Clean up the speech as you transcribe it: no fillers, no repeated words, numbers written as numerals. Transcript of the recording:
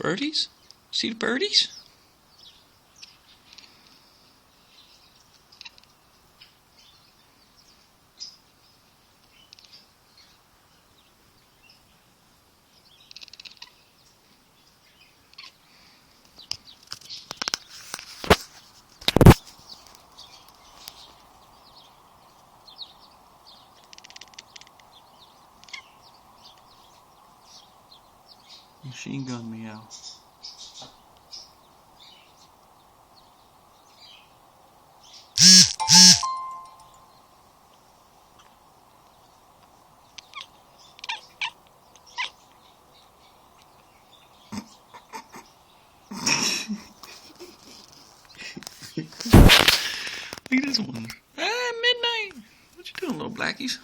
Birdies? See the birdies? Machine gun meow. Look at this one. Ah, midnight. What you doing, little blackies?